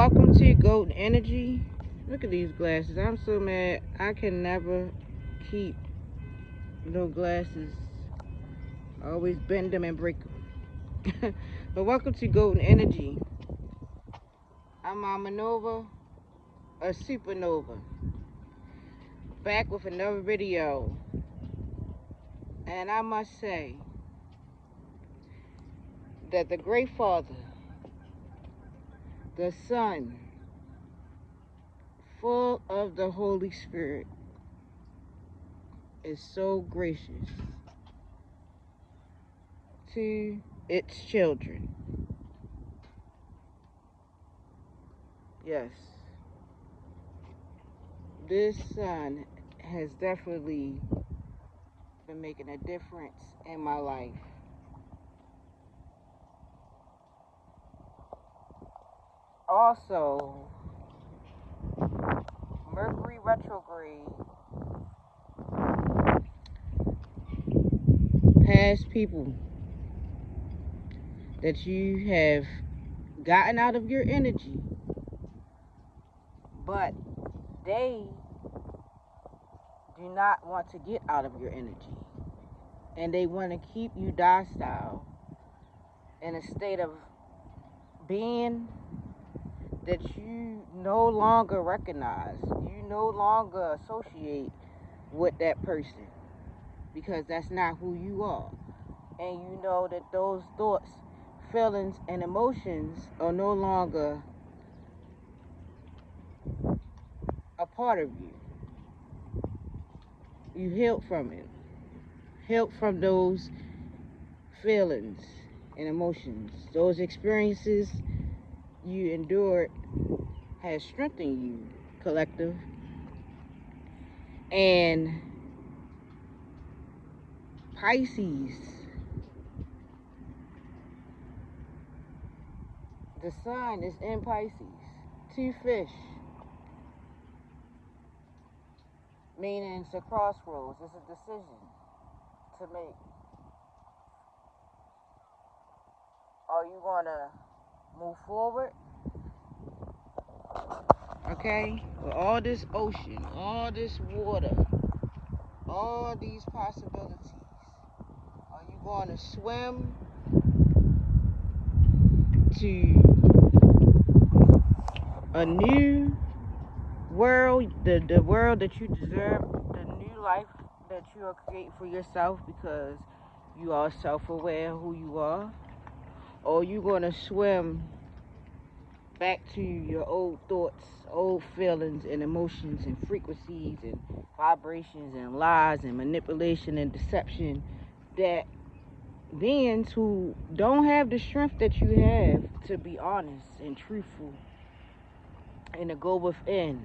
welcome to Golden Energy. Look at these glasses. I'm so mad. I can never keep no glasses. I always bend them and break them. But welcome to Golden Energy. I'm Mama Nova, a supernova. Back with another video. And I must say that the Great Father, the Son, full of the Holy Spirit, is so gracious to its children. Yes, this Son has definitely been making a difference in my life. Also, Mercury retrograde, past people that you have gotten out of your energy, but they do not want to get out of your energy, and they want to keep you docile in a state of being that you no longer recognize, you no longer associate with that person, because that's not who you are. And you know that those thoughts, feelings, and emotions are no longer a part of you. You healed from it. Healed from those feelings and emotions. Those experiences you endured has strengthened you, collective. And Pisces, the sun is in Pisces. 2 fish, meaning it's a crossroads. It's a decision to make. Are you going to move forward? Okay? With all this ocean, all this water, all these possibilities, are you going to swim to a new world, the world that you deserve, the new life that you are creating for yourself because you are self-aware of who you are? Or are you going to swim back to your old thoughts, old feelings and emotions and frequencies and vibrations and lies and manipulation and deception that beings who don't have the strength that you have to be honest and truthful and to go within?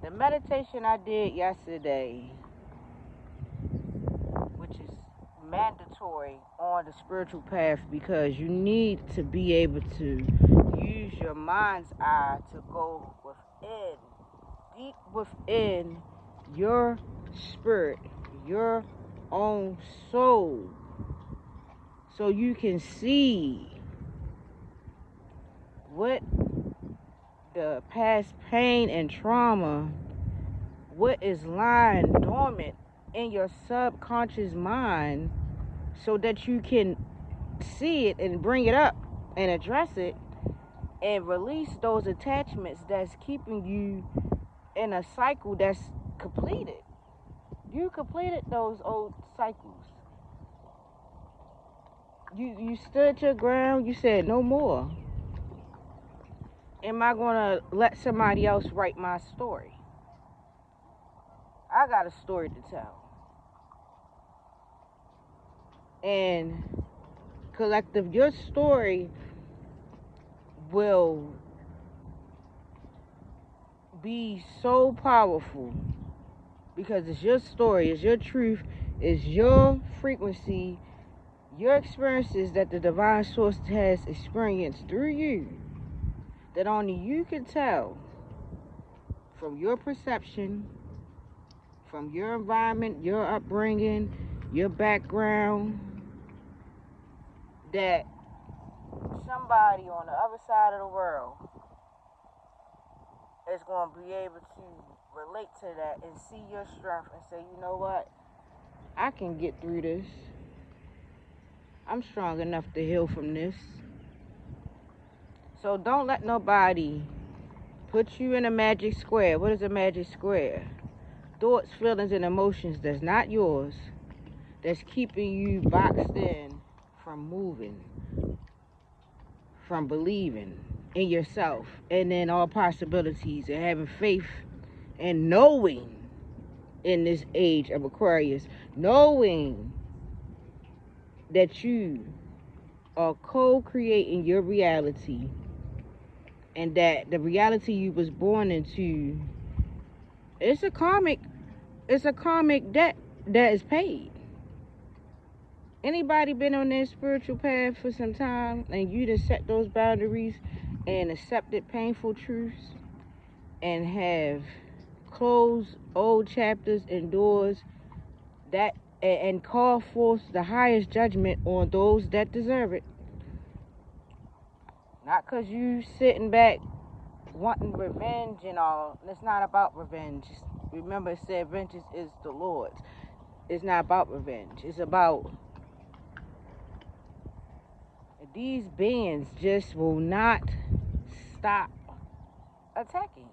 The meditation I did yesterday, which is mandatory on the spiritual path, because you need to be able to use your mind's eye to go within, deep within your spirit, your own soul, so you can see what the past pain and trauma, what is lying dormant in your subconscious mind, so that you can see it and bring it up and address it and release those attachments that's keeping you in a cycle that's completed. You completed those old cycles. You stood your ground. You said no more. Am I going to let somebody else write my story? I got a story to tell. And collective, your story will be so powerful because it's your story, it's your truth, it's your frequency, your experiences that the divine source has experienced through you, that only you can tell from your perception, from your environment, your upbringing, your background, that somebody on the other side of the world is going to be able to relate to that and see your strength and say, you know what? I can get through this. I'm strong enough to heal from this. So don't let nobody put you in a magic square. What is a magic square? Thoughts, feelings, and emotions that's not yours, that's keeping you boxed in from moving, from believing in yourself and in all possibilities and having faith and knowing in this age of Aquarius, knowing that you are co-creating your reality and that the reality you was born into, it's a karmic debt that is paid. Anybody been on their spiritual path for some time and you just set those boundaries and accepted painful truths and have closed old chapters and doors that and call forth the highest judgment on those that deserve it? Not because you sitting back wanting revenge and all. It's not about revenge. Remember, it said vengeance is the Lord's. It's not about revenge. It's about these beings just will not stop attacking.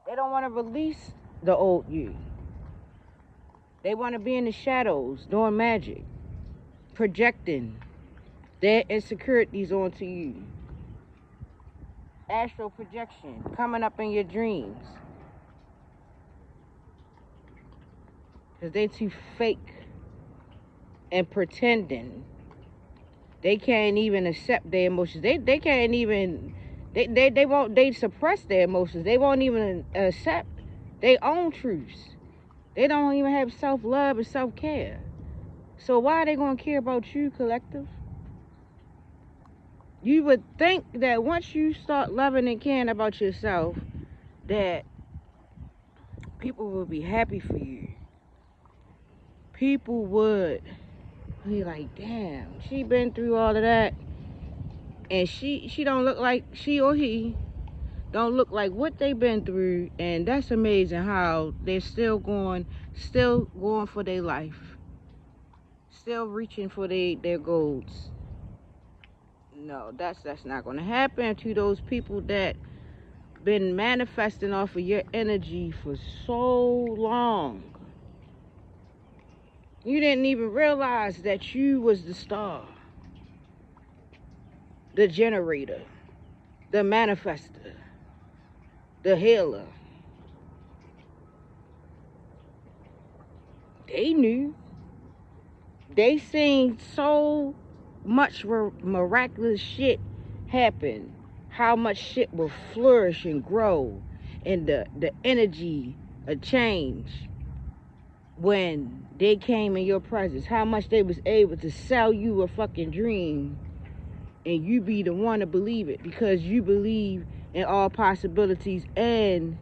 They don't want to release the old you. They want to be in the shadows doing magic, projecting their insecurities onto you. Astral projection, coming up in your dreams. Because they too fake and pretending. They can't even accept their emotions. They can't even, they suppress their emotions. They won't even accept their own truths. They don't even have self-love and self-care. So why are they going to care about you, collective? You would think that once you start loving and caring about yourself, that people will be happy for you. People would be like, damn, she been through all of that, and she don't look like, she or he don't look like what they've been through, and that's amazing how they're still going for their life, still reaching for their goals. No, that's not going to happen to those people that been manifesting off of your energy for so long. You didn't even realize that you was the star, the generator, the manifester, the healer. They knew. They seen so much miraculous shit happen. How much shit will flourish and grow, and the energy of change when they came in your presence. How much they was able to sell you a fucking dream, and you be the one to believe it because you believe in all possibilities and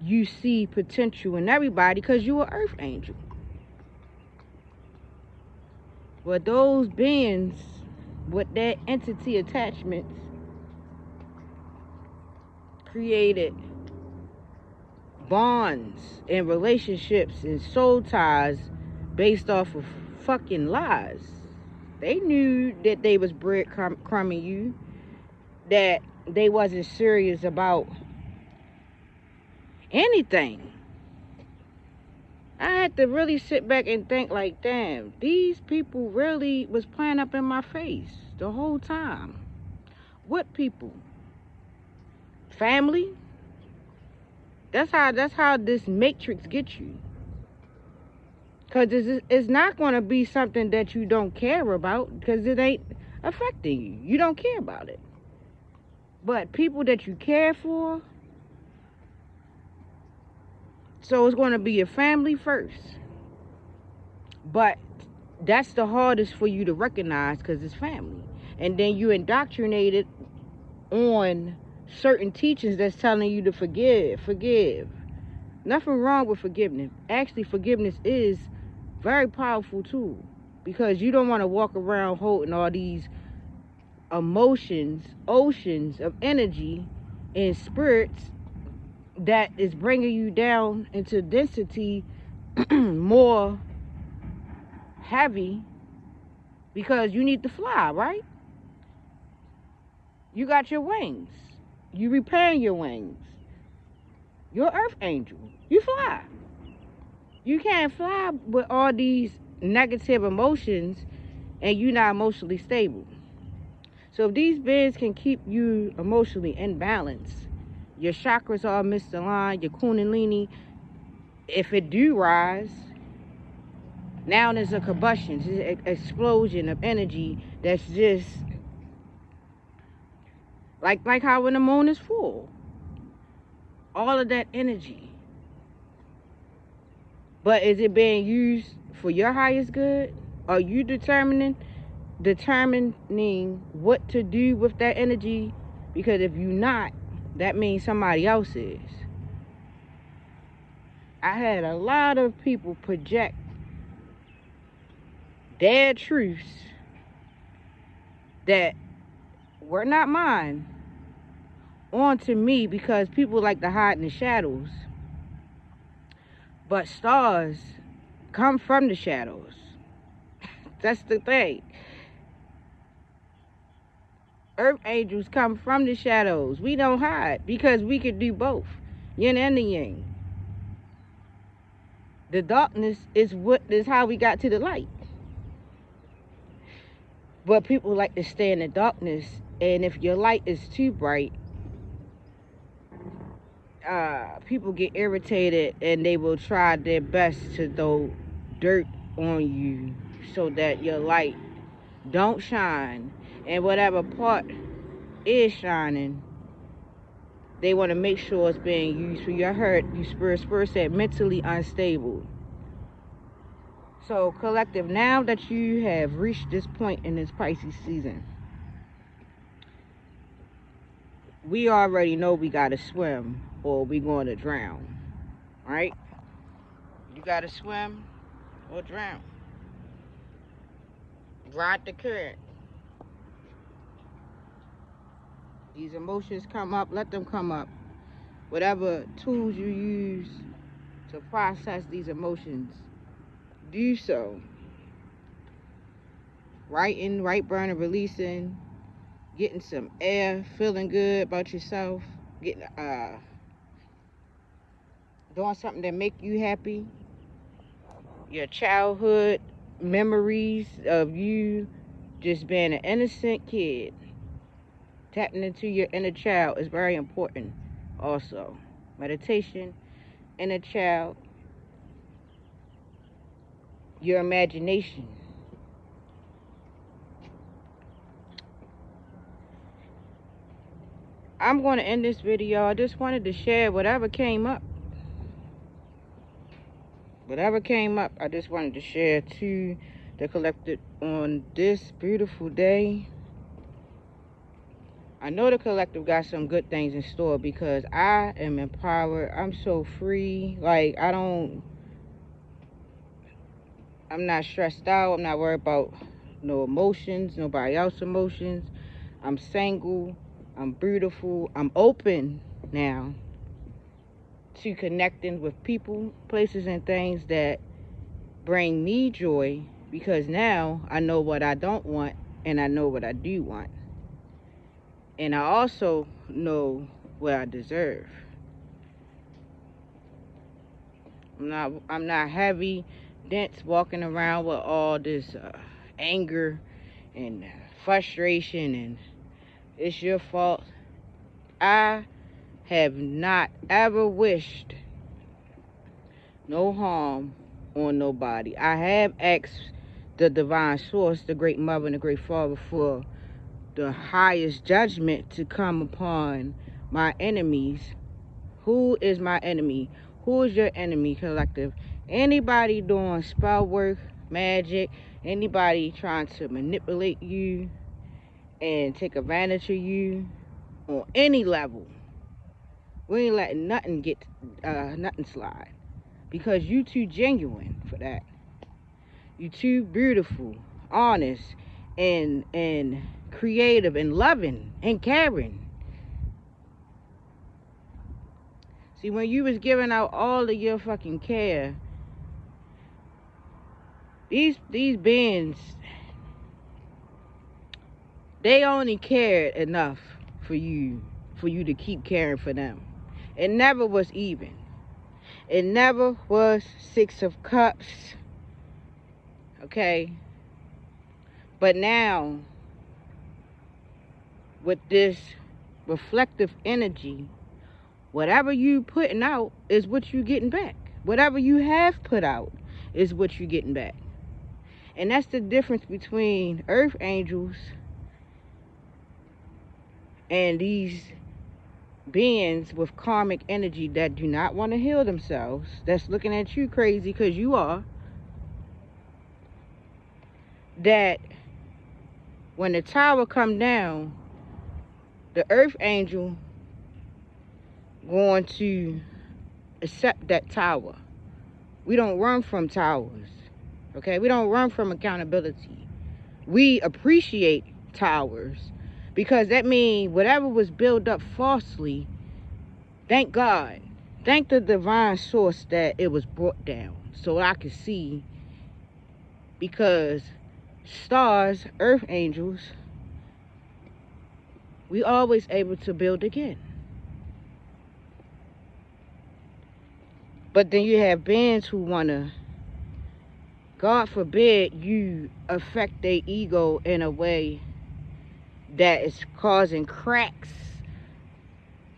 you see potential in everybody because you are earth angel. But those beings with their entity attachments created bonds and relationships and soul ties based off of fucking lies. They knew that they was breadcrumbing you, that they wasn't serious about anything. I had to really sit back and think like, damn, these people really was playing up in my face the whole time. What people? Family? That's how this matrix gets you. Because it's not going to be something that you don't care about, because it ain't affecting you. You don't care about it. But people that you care for, so it's going to be your family first. But that's the hardest for you to recognize because it's family. And then you indoctrinated on certain teachings that's telling you to forgive. Nothing wrong with forgiveness. Actually, forgiveness is very powerful tool, because you don't want to walk around holding all these emotions, oceans of energy and spirits that is bringing you down into density more heavy, because you need to fly, right? You got your wings. You repairing your wings. You're earth angel. You fly. You can't fly with all these negative emotions and you're not emotionally stable. So if these beings can keep you emotionally in balance, your chakras are misaligned, your kundalini, if it do rise, now there's a combustion, it's an explosion of energy that's just like how when the moon is full. All of that energy. But is it being used for your highest good? Are you determining what to do with that energy? Because if you're not, that means somebody else is. I had a lot of people project their truths that were not mine onto me, because people like to hide in the shadows. But stars come from the shadows. That's the thing. Earth angels come from the shadows. We don't hide because we can do both. Yin and the yang. The darkness is how we got to the light. But people like to stay in the darkness, and if your light is too bright, people get irritated and they will try their best to throw dirt on you so that your light don't shine. And whatever part is shining, they want to make sure it's being used for your hurt. You spirit said mentally unstable. So collective, now that you have reached this point in this Pisces season, we already know we gotta swim or we going to drown, right? You gotta swim or drown. Ride the current. These emotions come up, let them come up. Whatever tools you use to process these emotions, do so. Writing, right burning, releasing, getting some air, feeling good about yourself, getting doing something that make you happy. Your childhood memories of you just being an innocent kid, tapping into your inner child is very important. Also, meditation, inner child, your imagination. I'm going to end this video. I just wanted to share whatever came up. Whatever came up, I just wanted to share to the collective on this beautiful day. I know the collective got some good things in store because I am empowered. I'm so free. Like, I'm not stressed out. I'm not worried about no emotions, nobody else's emotions. I'm single. I'm beautiful. I'm open now to connecting with people, places, and things that bring me joy, because now I know what I don't want and I know what I do want. And I also know what I deserve. I'm not heavy, dense, walking around with all this anger and frustration and it's your fault. I have not ever wished no harm on nobody. I have asked the divine source, the great mother and the great father, for the highest judgment to come upon my enemies. Who is my enemy? Who is your enemy, collective? Anybody doing spell work, magic, anybody trying to manipulate you and take advantage of you on any level, we ain't letting nothing slide, because you too genuine for that. You too beautiful, honest, and creative and loving and caring. See, when you was giving out all of your fucking care, these beings, they only cared enough for you to keep caring for them. It never was even. It never was 6 of cups. Okay? But now, with this reflective energy, whatever you putting out is what you getting back. Whatever you have put out is what you getting back. And that's the difference between earth angels and these beings with karmic energy that do not want to heal themselves, that's looking at you crazy because you are. That when the tower come down, the earth angel going to accept that tower. We don't run from towers. Okay? We don't run from accountability. We appreciate towers because that means whatever was built up falsely, thank God, thank the divine source that it was brought down so I could see, because stars, earth angels, we always able to build again. But then you have beings who want to, God forbid, you affect their ego in a way that is causing cracks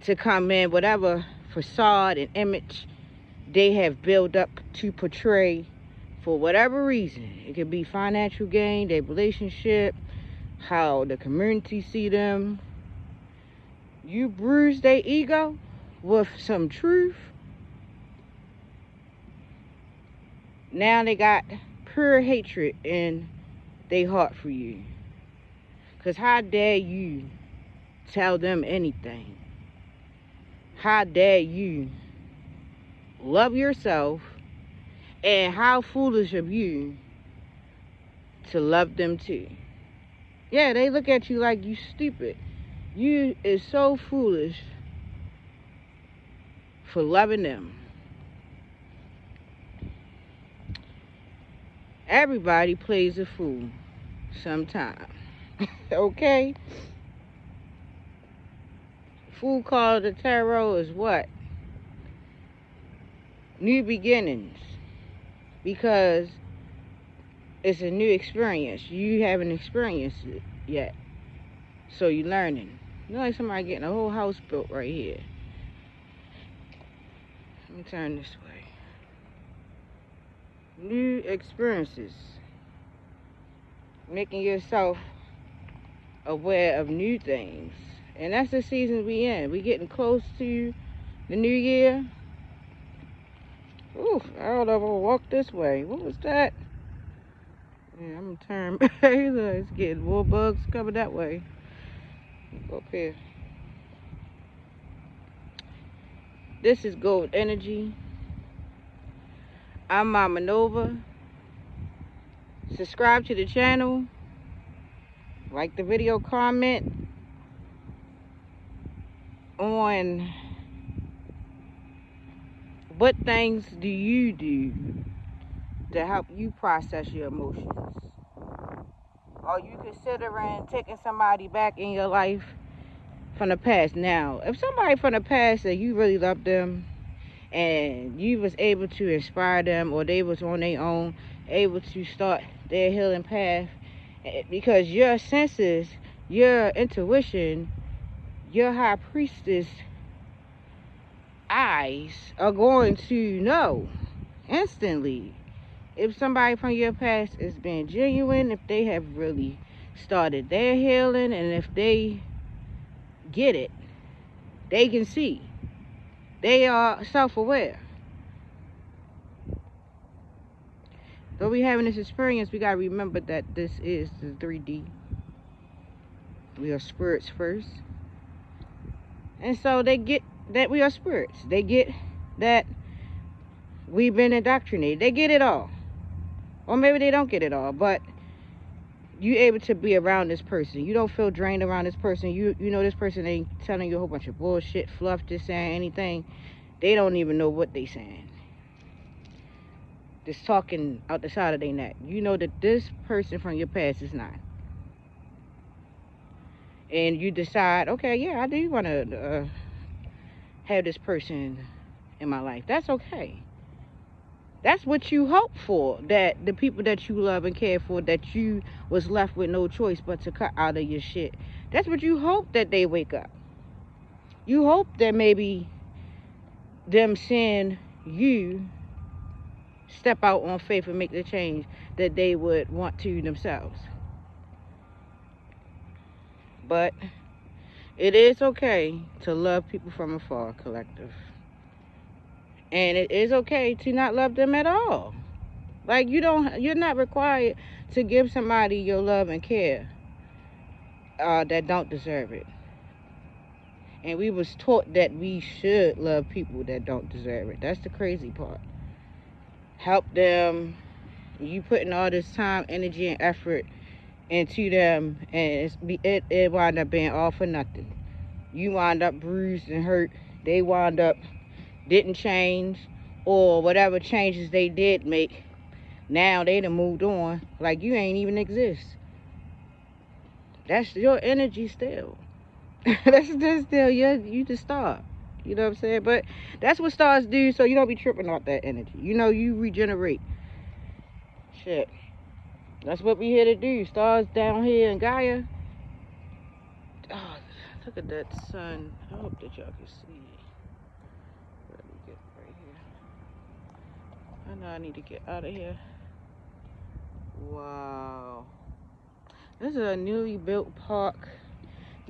to come in, whatever facade and image they have built up to portray for whatever reason. It could be financial gain, their relationship, how the community see them. You bruise their ego with some truth, now they got pure hatred in their heart for you. Because how dare you tell them anything? How dare you love yourself? And how foolish of you to love them too. Yeah, they look at you like you stupid. You is so foolish for loving them. Everybody plays a fool sometime. Okay? Fool called the tarot is what? New beginnings. Because it's a new experience. You haven't experienced it yet. So you're learning. You know, like somebody getting a whole house built right here. Let me turn this way. New experiences. Making yourself aware of new things. And that's the season we in. We getting close to the new year. Ooh, I don't know if I'll walk this way. What was that? Yeah, I'm gonna turn back. It's getting more bugs coming that way. Go up here. This is Gold Energy. I'm Mama Nova. Subscribe to the channel. Like the video, comment on what things do you do to help you process your emotions. Are you considering taking somebody back in your life from the past? Now, if somebody from the past that you really love them and you was able to inspire them, or they was on their own able to start their healing path, because your senses, your intuition, your high priestess eyes are going to know instantly if somebody from your past is being genuine, if they have really started their healing, and if they get it. They can see. They are self-aware. Though we having this experience, we gotta remember that this is the 3D. We are spirits first. And so they get that we are spirits. They get that we've been indoctrinated. They get it all. Or maybe they don't get it all, but you able to be around this person. You don't feel drained around this person. You know this person ain't telling you a whole bunch of bullshit, fluff, just saying anything They don't even know what they saying. Just talking out the side of their neck. You know that this person from your past is not. And you decide, okay, yeah, I do want to have this person in my life. That's okay. That's what you hope for, that the people that you love and care for, that you was left with no choice but to cut out of your shit. That's what you hope, that they wake up. You hope that maybe them seeing you step out on faith and make the change that they would want to themselves. But it is okay to love people from afar, collective. And it is okay to not love them at all. Like, you're not required to give somebody your love and care that don't deserve it. And we was taught that we should love people that don't deserve it. That's the crazy part. Help them. You putting all this time, energy, and effort into them, and it wind up being all for nothing. You wind up bruised and hurt. They wind up didn't change, or whatever changes they did make, now they done moved on like you ain't even exist. That's your energy still. That's still you the star. You know what I'm saying? But that's what stars do, so you don't be tripping off that energy. You know, you regenerate. Shit. That's what we here to do. Stars down here in Gaia. Oh, look at that sun. I hope that y'all can see. Let me get right here. I know I need to get out of here. Wow. This is a newly built park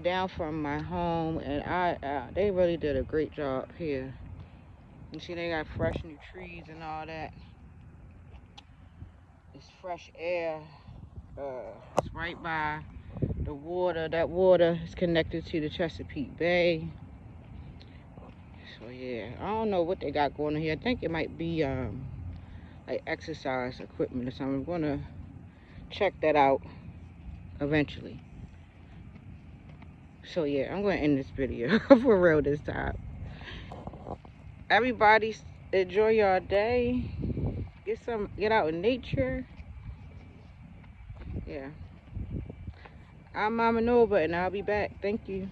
down from my home, and they really did a great job here. You see, they got fresh new trees and all that. It's fresh air. It's right by the water. That water is connected to the Chesapeake Bay. So yeah, I don't know what they got going on here. I think it might be like exercise equipment or something. I'm gonna check that out eventually. So yeah, I'm gonna end this video for real this time. Everybody enjoy your day. Get out in nature. Yeah. I'm Mama Nova, and I'll be back. Thank you.